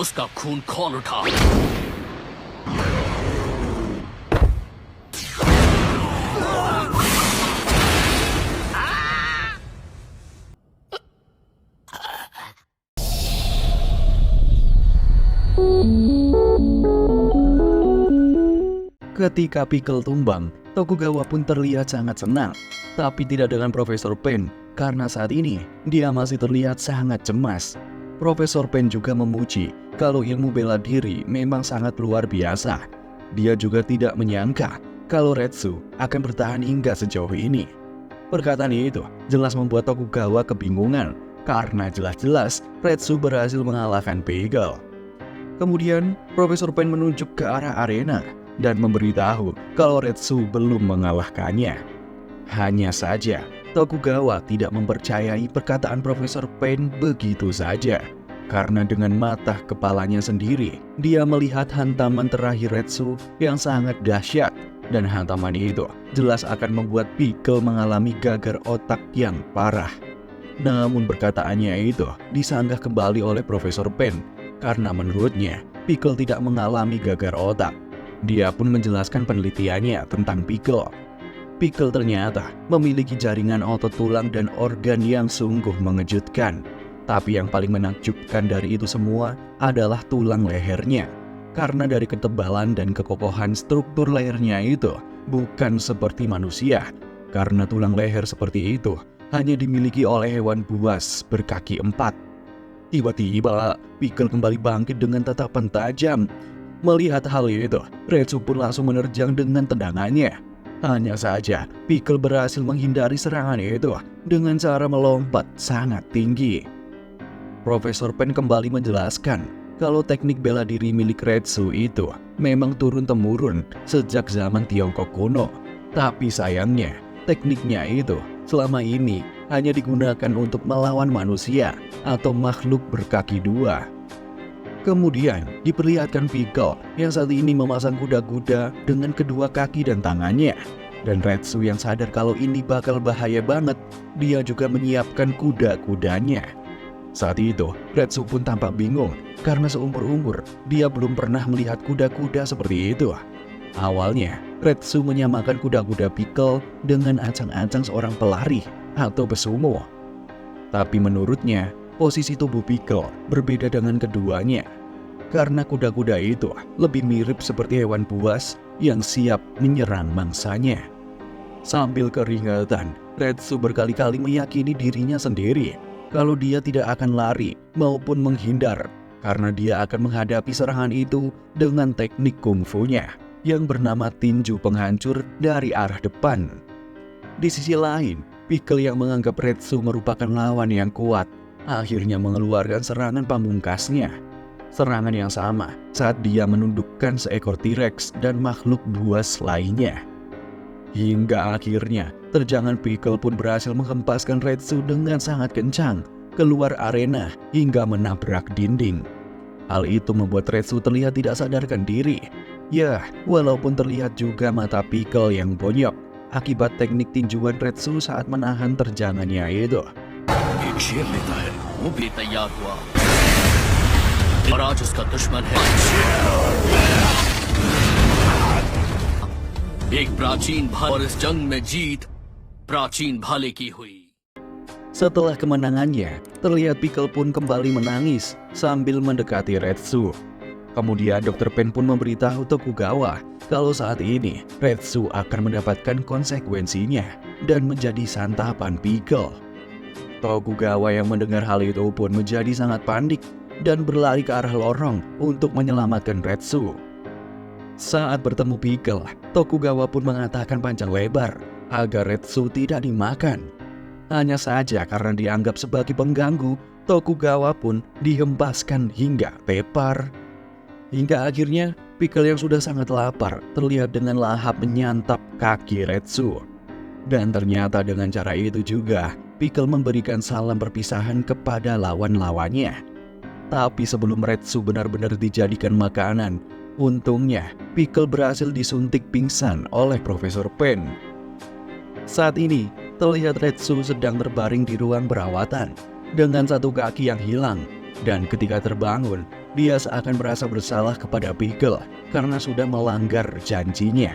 उसका खून कौन उठा? Ketika Pickle tumbang, Tokugawa pun terlihat sangat senang. Tapi tidak dengan Profesor Pen, karena saat ini dia masih terlihat sangat cemas. Profesor Pen juga memuji kalau ilmu bela diri memang sangat luar biasa. Dia juga tidak menyangka kalau Retsu akan bertahan hingga sejauh ini. Perkataan itu jelas membuat Tokugawa kebingungan, karena jelas-jelas Retsu berhasil mengalahkan Pickle. Kemudian, Profesor Pen menunjuk ke arah arena dan memberitahu kalau Retsu belum mengalahkannya. Hanya saja, Tokugawa tidak mempercayai perkataan Profesor Pen begitu saja. Karena dengan mata kepalanya sendiri, dia melihat hantaman terakhir Retsu yang sangat dahsyat. Dan hantaman itu jelas akan membuat Pickle mengalami gagar otak yang parah. Namun perkataannya itu disanggah kembali oleh Profesor Pen, karena menurutnya Pickle tidak mengalami gagar otak. Dia pun menjelaskan penelitiannya tentang Pickle. Pickle ternyata memiliki jaringan otot tulang dan organ yang sungguh mengejutkan. Tapi yang paling menakjubkan dari itu semua adalah tulang lehernya. Karena dari ketebalan dan kekokohan struktur lehernya itu bukan seperti manusia. Karena tulang leher seperti itu hanya dimiliki oleh hewan buas berkaki 4. Tiba-tiba Pickle kembali bangkit dengan tatapan tajam. Melihat hal itu, Retsu pun langsung menerjang dengan tendangannya. Hanya saja, Pickle berhasil menghindari serangan itu dengan cara melompat sangat tinggi. Profesor Pen kembali menjelaskan kalau teknik bela diri milik Retsu itu memang turun-temurun sejak zaman Tiongkok kuno. Tapi sayangnya, tekniknya itu selama ini hanya digunakan untuk melawan manusia atau makhluk berkaki 2. Kemudian diperlihatkan Pickle yang saat ini memasang kuda-kuda dengan kedua kaki dan tangannya. Dan Retsu yang sadar kalau ini bakal bahaya banget, dia juga menyiapkan kuda-kudanya. Saat itu, Retsu pun tampak bingung karena seumur-umur dia belum pernah melihat kuda-kuda seperti itu. Awalnya, Retsu menyamakan kuda-kuda Pickle dengan ancang-ancang seorang pelari atau pesumo. Tapi menurutnya, posisi tubuh Pickle berbeda dengan keduanya. Karena kuda-kuda itu lebih mirip seperti hewan buas yang siap menyerang mangsanya. Sambil keringatan, Retsu berkali-kali meyakini dirinya sendiri kalau dia tidak akan lari maupun menghindar, karena dia akan menghadapi serangan itu dengan teknik kungfunya yang bernama tinju penghancur dari arah depan. Di sisi lain, Pickle yang menganggap Retsu merupakan lawan yang kuat akhirnya mengeluarkan serangan pamungkasnya. Serangan yang sama saat dia menundukkan seekor T-Rex dan makhluk buas lainnya. Hingga akhirnya, terjangan Pickle pun berhasil menghempaskan Retsu dengan sangat kencang keluar arena hingga menabrak dinding. Hal itu membuat Retsu terlihat tidak sadarkan diri. Ya, walaupun terlihat juga mata Pickle yang bonyok akibat teknik tinjuan Retsu saat menahan terjangannya itu. एक शेर लेता है, वो भी तैयार हुआ और आज उसका दुश्मन है एक प्राचीन भाले और इस जंग में जीत प्राचीन भाले की हुई. Setelah kemenangannya, terlihat Pickle pun kembali menangis sambil mendekati Retsu. Kemudian Dr. Pen pun memberitahu Tokugawa kalau saat ini Retsu akan mendapatkan konsekuensinya dan menjadi santapan Pickle. Tokugawa yang mendengar hal itu pun menjadi sangat panik dan berlari ke arah lorong untuk menyelamatkan Retsu. Saat bertemu Pickle, Tokugawa pun mengatakan panjang lebar agar Retsu tidak dimakan. Hanya saja karena dianggap sebagai pengganggu, Tokugawa pun dihempaskan hingga tepar. Hingga akhirnya Pickle yang sudah sangat lapar terlihat dengan lahap menyantap kaki Retsu. Dan ternyata dengan cara itu juga Pickle memberikan salam perpisahan kepada lawan-lawannya. Tapi sebelum Retsu benar-benar dijadikan makanan, untungnya Pickle berhasil disuntik pingsan oleh Profesor Pen. Saat ini terlihat Retsu sedang terbaring di ruang perawatan dengan satu kaki yang hilang. Dan ketika terbangun, dia seakan merasa bersalah kepada Pickle karena sudah melanggar janjinya.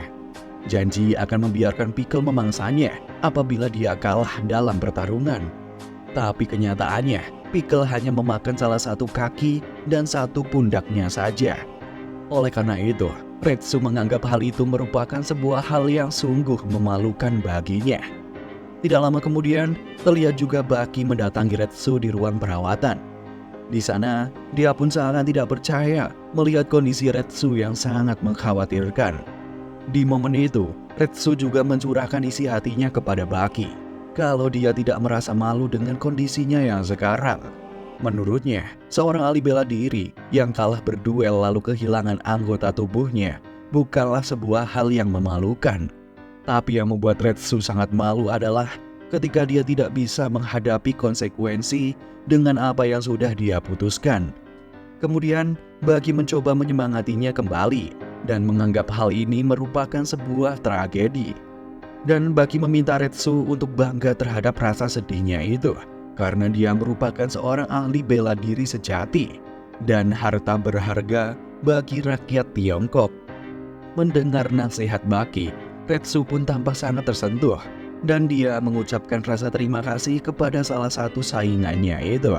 Janji akan membiarkan Pickle memangsanya apabila dia kalah dalam pertarungan. Tapi kenyataannya, Pickle hanya memakan salah satu kaki dan satu pundaknya saja. Oleh karena itu, Retsu menganggap hal itu merupakan sebuah hal yang sungguh memalukan baginya. Tidak lama kemudian, terlihat juga Baki mendatangi Retsu di ruang perawatan. Di sana, dia pun sangat tidak percaya melihat kondisi Retsu yang sangat mengkhawatirkan. Di momen itu, Retsu juga mencurahkan isi hatinya kepada Baki, kalau dia tidak merasa malu dengan kondisinya yang sekarang. Menurutnya, seorang ahli bela diri yang kalah berduel lalu kehilangan anggota tubuhnya bukanlah sebuah hal yang memalukan. Tapi yang membuat Retsu sangat malu adalah ketika dia tidak bisa menghadapi konsekuensi dengan apa yang sudah dia putuskan. Kemudian, Baki mencoba menyemangatinya kembali dan menganggap hal ini merupakan sebuah tragedi. Dan Baki meminta Retsu untuk bangga terhadap rasa sedihnya itu, karena dia merupakan seorang ahli bela diri sejati dan harta berharga bagi rakyat Tiongkok. Mendengar nasihat Baki, Retsu pun tampak sangat tersentuh, dan dia mengucapkan rasa terima kasih kepada salah satu saingannya itu.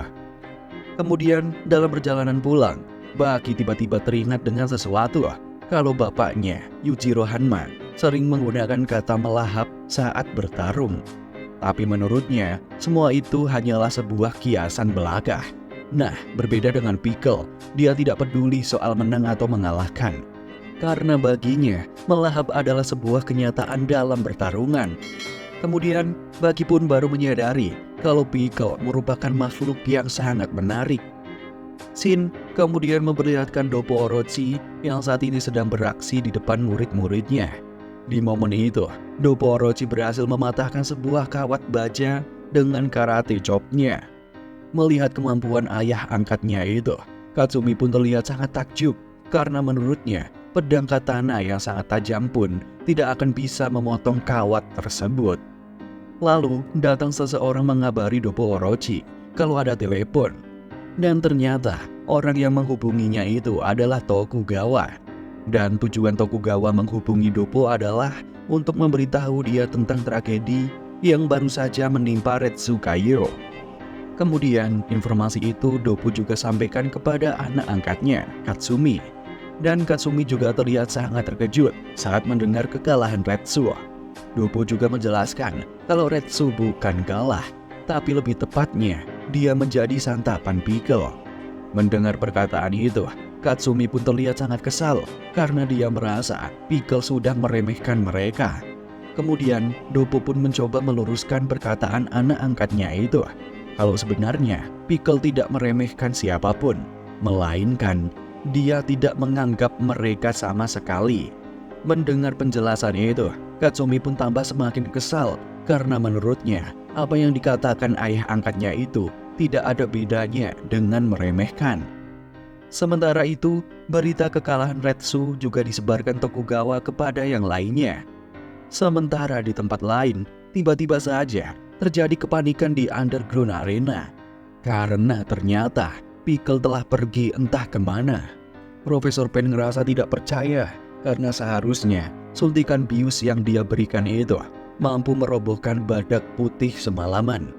Kemudian dalam perjalanan pulang, Baki tiba-tiba teringat dengan sesuatu, kalau bapaknya, Yujiro Hanma, sering menggunakan kata melahap saat bertarung. Tapi menurutnya, semua itu hanyalah sebuah kiasan belaka. Nah, berbeda dengan Pickle, dia tidak peduli soal menang atau mengalahkan. Karena baginya, melahap adalah sebuah kenyataan dalam pertarungan. Kemudian, Baki pun baru menyadari kalau Pickle merupakan makhluk yang sangat menarik. Shin kemudian memperlihatkan Doppo Orochi yang saat ini sedang beraksi di depan murid-muridnya. Di momen itu, Doppo Orochi berhasil mematahkan sebuah kawat baja dengan karate chop-nya. Melihat kemampuan ayah angkatnya itu, Katsumi pun terlihat sangat takjub karena menurutnya pedang katana yang sangat tajam pun tidak akan bisa memotong kawat tersebut. Lalu datang seseorang mengabari Doppo Orochi kalau ada telepon. Dan ternyata orang yang menghubunginya itu adalah Tokugawa. Dan tujuan Tokugawa menghubungi Doppo adalah untuk memberitahu dia tentang tragedi yang baru saja menimpa Retsu Kaiyo. Kemudian informasi itu Doppo juga sampaikan kepada anak angkatnya, Katsumi. Dan Katsumi juga terlihat sangat terkejut saat mendengar kekalahan Retsu. Doppo juga menjelaskan kalau Retsu bukan kalah, tapi lebih tepatnya dia menjadi santapan Pickle. Mendengar perkataan itu, Katsumi pun terlihat sangat kesal karena dia merasa Pickle sudah meremehkan mereka. Kemudian Doppo pun mencoba meluruskan perkataan anak angkatnya itu, kalau sebenarnya Pickle tidak meremehkan siapapun, melainkan dia tidak menganggap mereka sama sekali. Mendengar penjelasan itu, Katsumi pun tambah semakin kesal karena menurutnya apa yang dikatakan ayah angkatnya itu tidak ada bedanya dengan meremehkan. Sementara itu, berita kekalahan Retsu juga disebarkan Tokugawa kepada yang lainnya. Sementara di tempat lain, tiba-tiba saja terjadi kepanikan di Underground Arena. Karena ternyata Pickle telah pergi entah kemana. Profesor Pen ngerasa tidak percaya karena seharusnya suntikan bius yang dia berikan itu mampu merobohkan badak putih semalaman.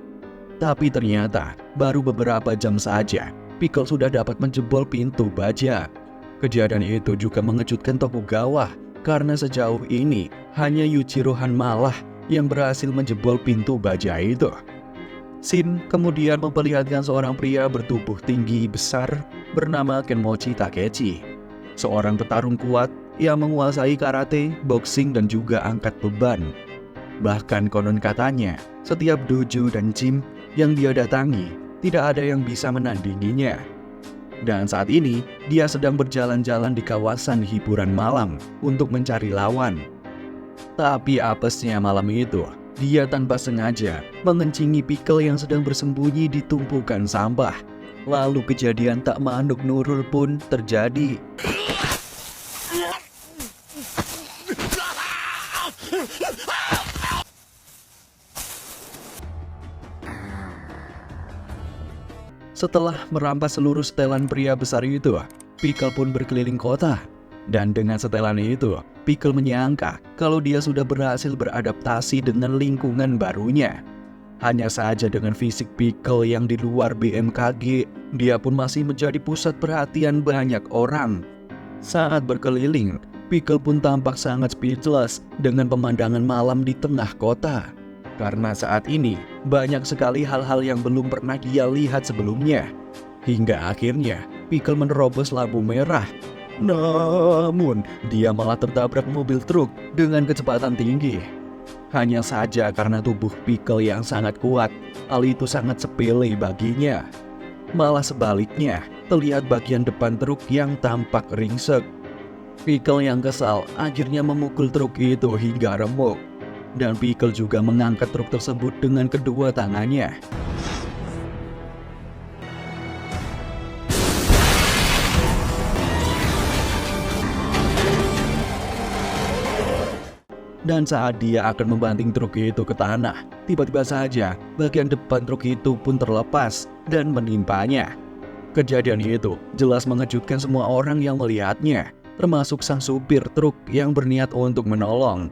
Tapi ternyata baru beberapa jam saja Pickle sudah dapat menjebol pintu baja. Kejadian itu juga mengejutkan Tokugawa karena sejauh ini hanya Yujiro Hanma yang berhasil menjebol pintu baja itu. Shin kemudian memperlihatkan seorang pria bertubuh tinggi besar bernama Kenmochi Takechi, seorang petarung kuat yang menguasai karate, boxing, dan juga angkat beban. Bahkan konon katanya, setiap dojo dan gym yang dia datangi, tidak ada yang bisa menandinginya. Dan saat ini, dia sedang berjalan-jalan di kawasan hiburan malam untuk mencari lawan. Tapi apesnya malam itu, dia tanpa sengaja mengencingi Pickle yang sedang bersembunyi di tumpukan sampah. Lalu kejadian tak manuk nurul pun terjadi. Setelah merampas seluruh setelan pria besar itu, Pickle pun berkeliling kota. Dan dengan setelan itu, Pickle menyangka kalau dia sudah berhasil beradaptasi dengan lingkungan barunya. Hanya saja dengan fisik Pickle yang di luar BMKG, dia pun masih menjadi pusat perhatian banyak orang. Saat berkeliling, Pickle pun tampak sangat speechless dengan pemandangan malam di tengah kota. Karena saat ini, banyak sekali hal-hal yang belum pernah dia lihat sebelumnya. Hingga akhirnya, Pickle menerobos lampu merah. Namun, dia malah tertabrak mobil truk dengan kecepatan tinggi. Hanya saja karena tubuh Pickle yang sangat kuat, hal itu sangat sepele baginya. Malah sebaliknya, terlihat bagian depan truk yang tampak ringsek. Pickle yang kesal akhirnya memukul truk itu hingga remuk. Dan Pickle juga mengangkat truk tersebut dengan kedua tangannya. Dan saat dia akan membanting truk itu ke tanah, tiba-tiba saja bagian depan truk itu pun terlepas dan menimpanya. Kejadian itu jelas mengejutkan semua orang yang melihatnya, termasuk sang supir truk yang berniat untuk menolong.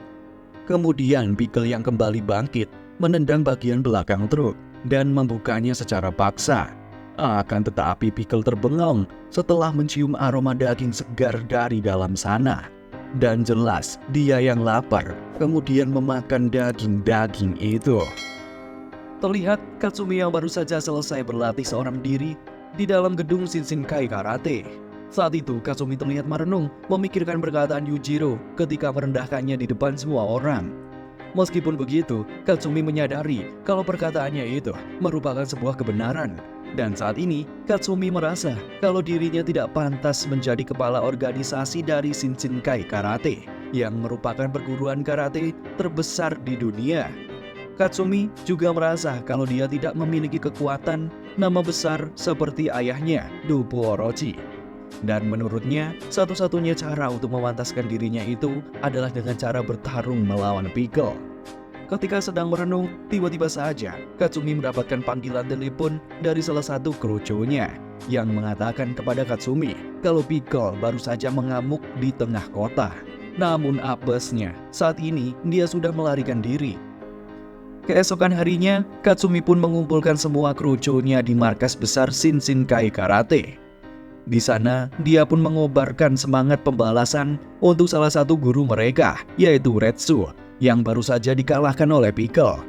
Kemudian Pickle yang kembali bangkit, menendang bagian belakang truk dan membukanya secara paksa. Akan tetapi Pickle terbengong setelah mencium aroma daging segar dari dalam sana. Dan jelas dia yang lapar, kemudian memakan daging-daging itu. Terlihat Katsumi yang baru saja selesai berlatih seorang diri di dalam gedung Shinshinkai Karate. Saat itu Katsumi terlihat merenung memikirkan perkataan Yujiro ketika merendahkannya di depan semua orang. Meskipun begitu, Katsumi menyadari kalau perkataannya itu merupakan sebuah kebenaran. Dan saat ini, Katsumi merasa kalau dirinya tidak pantas menjadi kepala organisasi dari Shinshinkai Karate, yang merupakan perguruan karate terbesar di dunia. Katsumi juga merasa kalau dia tidak memiliki kekuatan nama besar seperti ayahnya, Dopo Orochi. Dan menurutnya, satu-satunya cara untuk memantaskan dirinya itu adalah dengan cara bertarung melawan Pickle. Ketika sedang merenung, tiba-tiba saja Katsumi mendapatkan panggilan telepon dari salah satu kruconya yang mengatakan kepada Katsumi kalau Pickle baru saja mengamuk di tengah kota. Namun apesnya, saat ini dia sudah melarikan diri. Keesokan harinya, Katsumi pun mengumpulkan semua kruconya di markas besar Shinshinkai Karate. Di sana, dia pun mengobarkan semangat pembalasan untuk salah satu guru mereka, yaitu Retsu, yang baru saja dikalahkan oleh Pickle.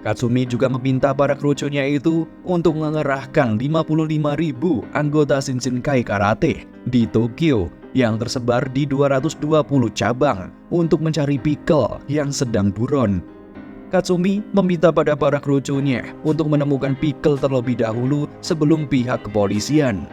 Katsumi juga meminta para kruconya itu untuk mengerahkan 55.000 anggota Shinshinkai Karate di Tokyo yang tersebar di 220 cabang untuk mencari Pickle yang sedang buron. Katsumi meminta pada para kruconya untuk menemukan Pickle terlebih dahulu sebelum pihak kepolisian.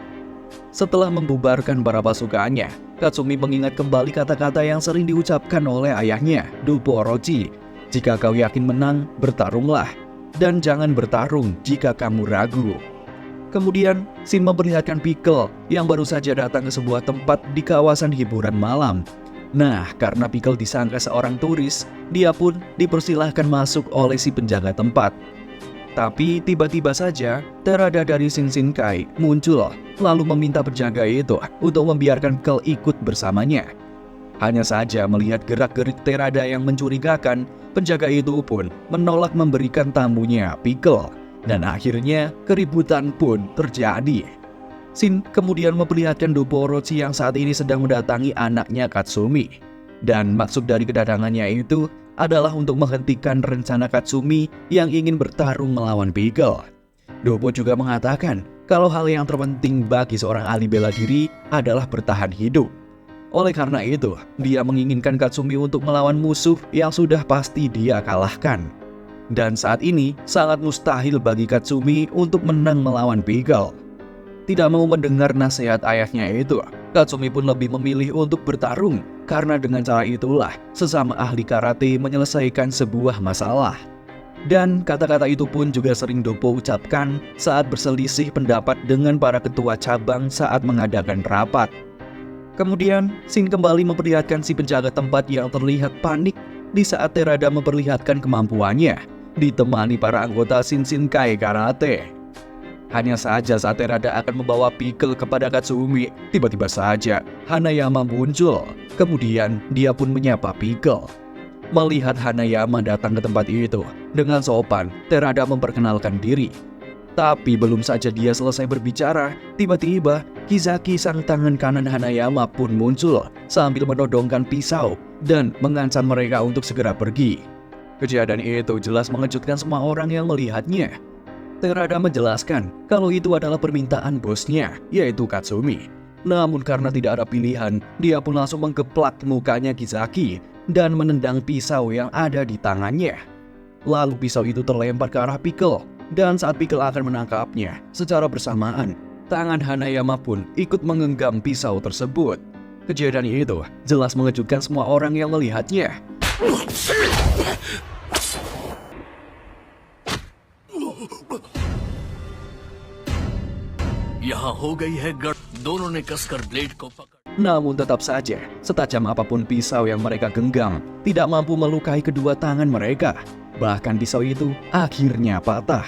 Setelah membubarkan para pasukannya, Katsumi mengingat kembali kata-kata yang sering diucapkan oleh ayahnya, Dopo Orochi. Jika kau yakin menang, bertarunglah. Dan jangan bertarung jika kamu ragu. Kemudian, Shin memperlihatkan Pickle yang baru saja datang ke sebuah tempat di kawasan hiburan malam. Nah, karena Pickle disangka seorang turis, dia pun dipersilahkan masuk oleh si penjaga tempat. Tapi tiba-tiba saja Terada dari Shinshinkai muncul lalu meminta penjaga itu untuk membiarkan Pickle ikut bersamanya. Hanya saja melihat gerak-gerik Terada yang mencurigakan, penjaga itu pun menolak memberikan tamunya Pickle. Dan akhirnya keributan pun terjadi. Shin kemudian memperlihatkan Dopo Orochi yang saat ini sedang mendatangi anaknya Katsumi. Dan maksud dari kedatangannya itu adalah untuk menghentikan rencana Katsumi yang ingin bertarung melawan Pickle. Dopo juga mengatakan kalau hal yang terpenting bagi seorang ahli bela diri adalah bertahan hidup. Oleh karena itu, dia menginginkan Katsumi untuk melawan musuh yang sudah pasti dia kalahkan. Dan saat ini sangat mustahil bagi Katsumi untuk menang melawan Pickle. Tidak mau mendengar nasihat ayahnya itu, Katsumi pun lebih memilih untuk bertarung karena dengan cara itulah sesama ahli karate menyelesaikan sebuah masalah. Dan kata-kata itu pun juga sering Dopo ucapkan saat berselisih pendapat dengan para ketua cabang saat mengadakan rapat. Kemudian, Shin kembali memperlihatkan si penjaga tempat yang terlihat panik di saat Terada memperlihatkan kemampuannya, ditemani para anggota Shinshinkai Karate. Hanya saja saat Terada akan membawa Pickle kepada Katsumi, tiba-tiba saja Hanayama muncul. Kemudian dia pun menyapa Pickle. Melihat Hanayama datang ke tempat itu, dengan sopan Terada memperkenalkan diri. Tapi belum saja dia selesai berbicara, tiba-tiba Kizaki sang tangan kanan Hanayama pun muncul sambil menodongkan pisau dan mengancam mereka untuk segera pergi. Kejadian itu jelas mengejutkan semua orang yang melihatnya. Terada menjelaskan kalau itu adalah permintaan bosnya, yaitu Katsumi. Namun karena tidak ada pilihan, dia pun langsung menggeplak mukanya Kizaki dan menendang pisau yang ada di tangannya. Lalu pisau itu terlempar ke arah Pickle, dan saat Pickle akan menangkapnya, secara bersamaan, tangan Hanayama pun ikut menggenggam pisau tersebut. Kejadian itu jelas mengejutkan semua orang yang melihatnya. यहाँ हो गई है गड़ दोनों ने कसकर ब्लेड को पकड़ Namun tetap saja, setajam apapun pisau yang mereka genggam, tidak mampu melukai kedua tangan mereka. Bahkan pisau itu akhirnya patah.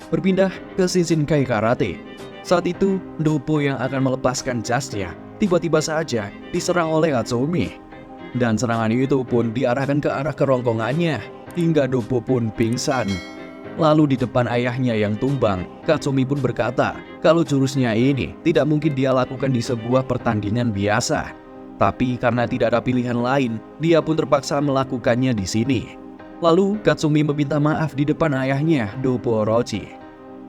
Berpindah ke Shinshinkai Karate. Saat itu, Doppo yang akan melepaskan jasnya, tiba-tiba saja diserang oleh Katsumi. Dan serangan itu pun diarahkan ke arah kerongkongannya, hingga Doppo pun pingsan. Lalu di depan ayahnya yang tumbang, Katsumi pun berkata kalau jurusnya ini tidak mungkin dia lakukan di sebuah pertandingan biasa. Tapi karena tidak ada pilihan lain, dia pun terpaksa melakukannya di sini. Lalu Katsumi meminta maaf di depan ayahnya, Doppo Orochi.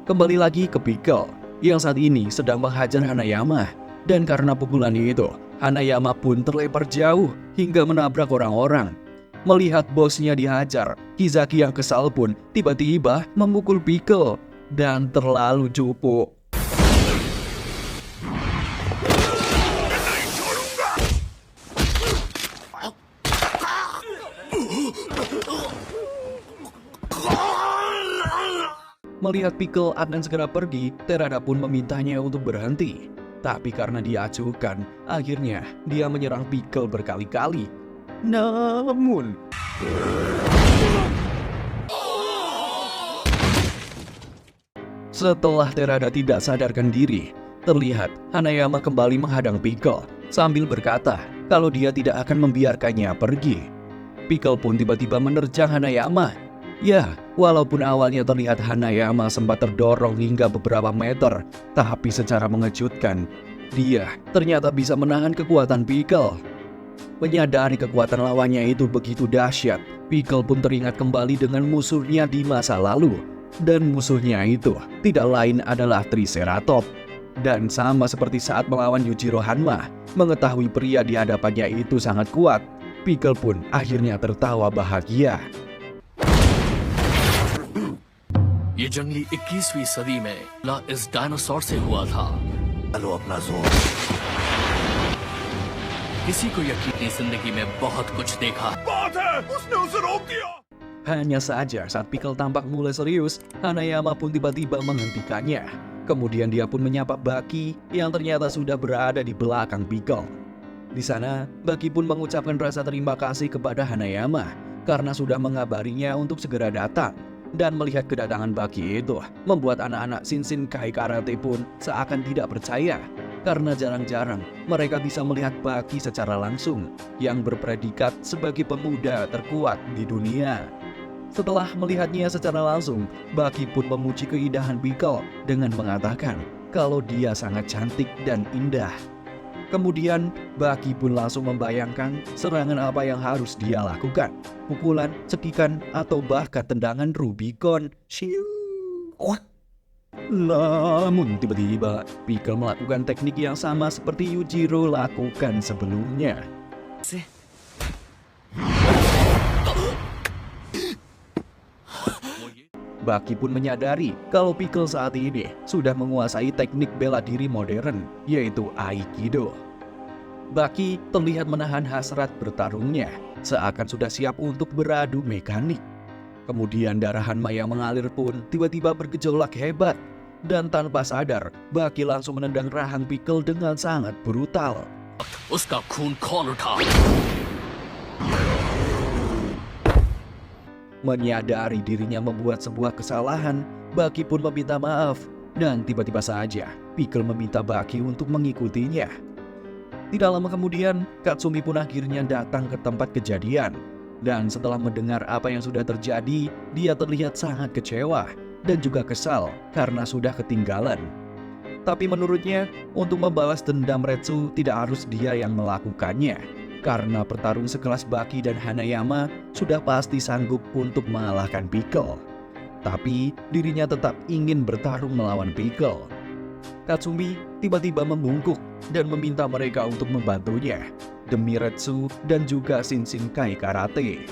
Kembali lagi ke Pickle, yang saat ini sedang menghajar Hanayama. Dan karena pukulan itu, Hanayama pun terlempar jauh hingga menabrak orang-orang. Melihat bosnya dihajar, Kizaki yang kesal pun tiba-tiba memukul Pickle dan terlalu cupu. Melihat Pickle akan segera pergi, Terada pun memintanya untuk berhenti. Tapi karena diacuhkan, akhirnya dia menyerang Pickle berkali-kali. Namun setelah Terada tidak sadarkan diri, terlihat Hanayama kembali menghadang Pickle sambil berkata kalau dia tidak akan membiarkannya pergi. Pickle pun tiba-tiba menerjang Hanayama. Ya, walaupun awalnya terlihat Hanayama sempat terdorong hingga beberapa meter, tapi secara mengejutkan, dia ternyata bisa menahan kekuatan Pickle. Menyadari kekuatan lawannya itu begitu dahsyat, Pickle pun teringat kembali dengan musuhnya di masa lalu. Dan musuhnya itu tidak lain adalah Triceratops. Dan sama seperti saat melawan Yujiro Hanma, mengetahui pria di hadapannya itu sangat kuat, Pickle pun akhirnya tertawa bahagia. ये जंगली 21वीं सदी में ला इस डायनासोर से हुआ था। चलो अपना जोर। किसी को यकीनी जिंदगी में बहुत कुछ देखा। बात है, उसने उसे रोक दिया। Hanya saja saat Pickle tampak mulai serius, Hanayama pun tiba-tiba menghentikannya. Kemudian dia pun menyapa Baki yang ternyata sudah berada di belakang Pickle. Di sana, Baki pun mengucapkan rasa terima kasih kepada Hanayama karena sudah mengabarinya untuk segera datang. Dan melihat kedatangan Baki itu membuat anak-anak Shinshinkai Karate pun seakan tidak percaya. Karena jarang-jarang mereka bisa melihat Baki secara langsung yang berpredikat sebagai pemuda terkuat di dunia. Setelah melihatnya secara langsung, Baki pun memuji keindahan Pickle dengan mengatakan kalau dia sangat cantik dan indah. Kemudian Baki pun langsung membayangkan serangan apa yang harus dia lakukan. Pukulan, cekikan, atau bahkan tendangan Rubicon. Namun tiba-tiba Pickle melakukan teknik yang sama seperti Yujiro lakukan sebelumnya. Baki pun menyadari kalau Pickle saat ini sudah menguasai teknik bela diri modern, yaitu Aikido. Baki terlihat menahan hasrat bertarungnya, seakan sudah siap untuk beradu mekanik. Kemudian darah Hanma yang mengalir pun tiba-tiba bergejolak hebat. Dan tanpa sadar, Baki langsung menendang rahang Pickle dengan sangat brutal. उसका खून खौल उठा। Menyadari dirinya membuat sebuah kesalahan, Baki pun meminta maaf. dan tiba-tiba saja Pickle meminta Baki untuk mengikutinya. Tidak lama kemudian, Katsumi pun akhirnya datang ke tempat kejadian. Dan setelah mendengar apa yang sudah terjadi, dia terlihat sangat kecewa dan juga kesal karena sudah ketinggalan. Tapi menurutnya, untuk membalas dendam Retsu tidak harus dia yang melakukannya. Karena petarung sekelas Baki dan Hanayama sudah pasti sanggup untuk mengalahkan Pickle. Tapi dirinya tetap ingin bertarung melawan Pickle. Katsumi tiba-tiba membungkuk dan meminta mereka untuk membantunya demi Retsu dan juga Shinshinkai Karate.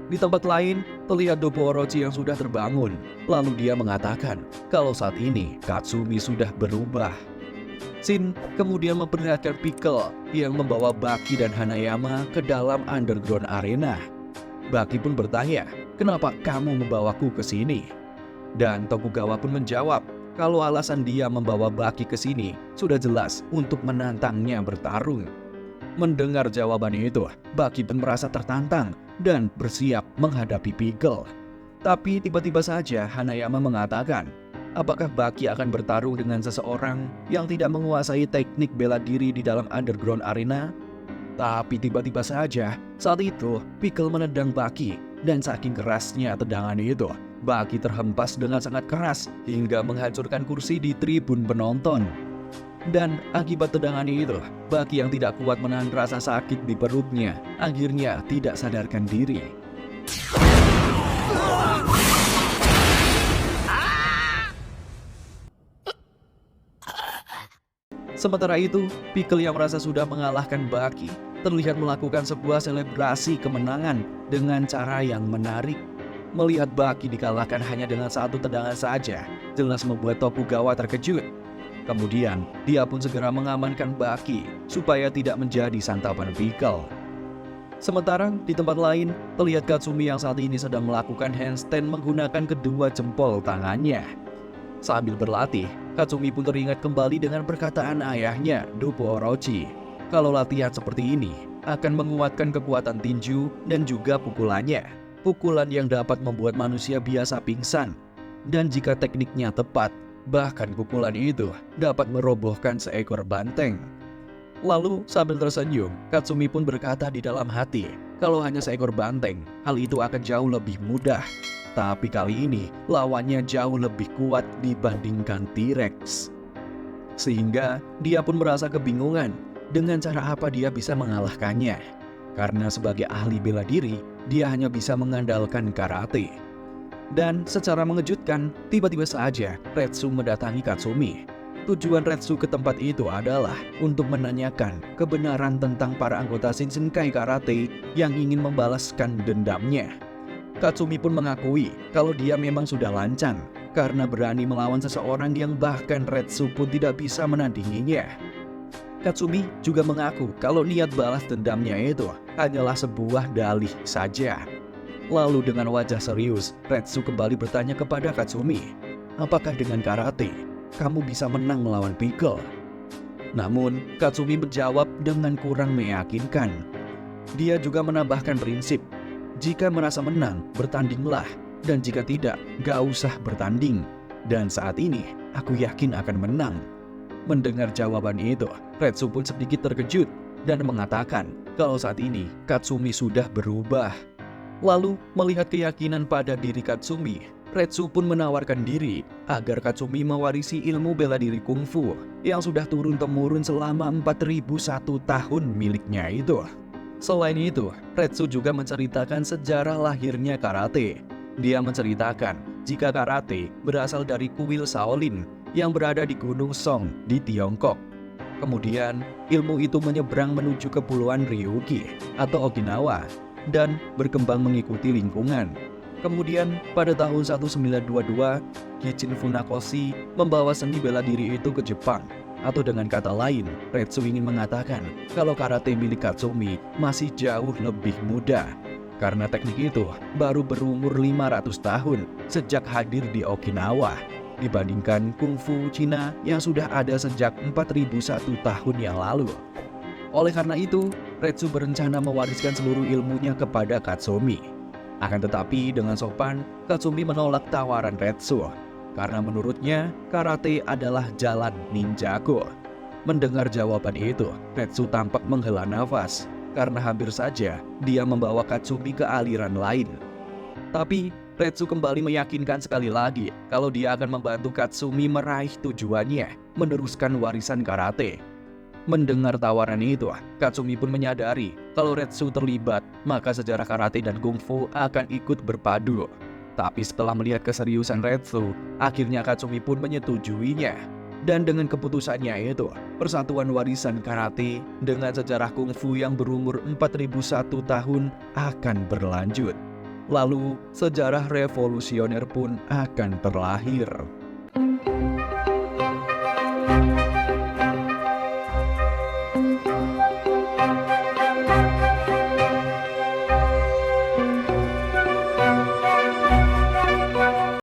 Di tempat lain, terlihat Dopo Orochi yang sudah terbangun. Lalu dia mengatakan kalau saat ini Katsumi sudah berubah. Shin kemudian memperlihatkan Pickle yang membawa Baki dan Hanayama ke dalam underground arena. Baki pun bertanya, "Kenapa kamu membawaku ke sini?" Dan Tokugawa pun menjawab kalau alasan dia membawa Baki ke sini sudah jelas untuk menantangnya bertarung. Mendengar jawaban itu, Baki pun merasa tertantang dan bersiap menghadapi Pickle. Tapi tiba-tiba saja Hanayama mengatakan, apakah Baki akan bertarung dengan seseorang yang tidak menguasai teknik bela diri di dalam underground arena? Tapi tiba-tiba saja saat itu Pickle menendang Baki, dan saking kerasnya tendangan itu, Baki terhempas dengan sangat keras hingga menghancurkan kursi di tribun penonton. Dan akibat tendangan itu, Baki yang tidak kuat menahan rasa sakit di perutnya akhirnya tidak sadarkan diri. Sementara itu, Pickle yang merasa sudah mengalahkan Baki terlihat melakukan sebuah selebrasi kemenangan dengan cara yang menarik. Melihat Baki dikalahkan hanya dengan satu tendangan saja, jelas membuat Tokugawa terkejut. Kemudian, dia pun segera mengamankan Baki supaya tidak menjadi santapan Pickle. Sementara di tempat lain, terlihat Katsumi yang saat ini sedang melakukan handstand menggunakan kedua jempol tangannya. Sambil berlatih, Katsumi pun teringat kembali dengan perkataan ayahnya, Dopo Orochi, kalau latihan seperti ini akan menguatkan kekuatan tinju dan juga pukulannya. Pukulan yang dapat membuat manusia biasa pingsan. Dan jika tekniknya tepat, bahkan pukulan itu dapat merobohkan seekor banteng. Lalu sambil tersenyum, Katsumi pun berkata di dalam hati, kalau hanya seekor banteng, hal itu akan jauh lebih mudah. Tapi kali ini lawannya jauh lebih kuat dibandingkan T-Rex. Sehingga dia pun merasa kebingungan dengan cara apa dia bisa mengalahkannya. Karena sebagai ahli bela diri, dia hanya bisa mengandalkan karate. Dan secara mengejutkan, tiba-tiba saja Retsu mendatangi Katsumi. Tujuan Retsu ke tempat itu adalah untuk menanyakan kebenaran tentang para anggota Shinshinkai Karate yang ingin membalaskan dendamnya. Katsumi pun mengakui kalau dia memang sudah lancang karena berani melawan seseorang yang bahkan Retsu pun tidak bisa menandinginya. Katsumi juga mengaku kalau niat balas dendamnya itu hanyalah sebuah dalih saja. Lalu dengan wajah serius, Retsu kembali bertanya kepada Katsumi, apakah dengan karate kamu bisa menang melawan Pickle? Namun, Katsumi menjawab dengan kurang meyakinkan. Dia juga menambahkan prinsip, jika merasa menang, bertandinglah, dan jika tidak, gak usah bertanding. Dan saat ini, aku yakin akan menang. Mendengar jawaban itu, Retsu pun sedikit terkejut dan mengatakan kalau saat ini Katsumi sudah berubah. Lalu melihat keyakinan pada diri Katsumi, Retsu pun menawarkan diri agar Katsumi mewarisi ilmu bela diri kungfu yang sudah turun-temurun selama 4001 tahun miliknya itu. Selain itu, Retsu juga menceritakan sejarah lahirnya karate. Dia menceritakan jika karate berasal dari kuil Shaolin yang berada di Gunung Song di Tiongkok. Kemudian, ilmu itu menyeberang menuju Kepulauan Ryukyu atau Okinawa dan berkembang mengikuti lingkungan. Kemudian, pada tahun 1922, Gichin Funakoshi membawa seni bela diri itu ke Jepang. Atau dengan kata lain, Retsu ingin mengatakan kalau karate milik Katsumi masih jauh lebih muda. Karena teknik itu baru berumur 500 tahun sejak hadir di Okinawa, dibandingkan kungfu Cina yang sudah ada sejak 4001 tahun yang lalu. Oleh karena itu, Retsu berencana mewariskan seluruh ilmunya kepada Katsumi. Akan tetapi dengan sopan, Katsumi menolak tawaran Retsu. karena menurutnya karate adalah jalan ninjago. Mendengar jawaban itu, Retsu tampak menghela nafas karena hampir saja dia membawa Katsumi ke aliran lain. Tapi Retsu kembali meyakinkan sekali lagi kalau dia akan membantu Katsumi meraih tujuannya, meneruskan warisan karate. Mendengar tawaran itu, Katsumi pun menyadari kalau Retsu terlibat, maka sejarah karate dan kungfu akan ikut berpadu. Tapi setelah melihat keseriusan Retsu, akhirnya Katsumi pun menyetujuinya. Dan dengan keputusannya itu, persatuan warisan karate dengan sejarah kungfu yang berumur 4001 tahun akan berlanjut. Lalu, sejarah revolusioner pun akan terlahir.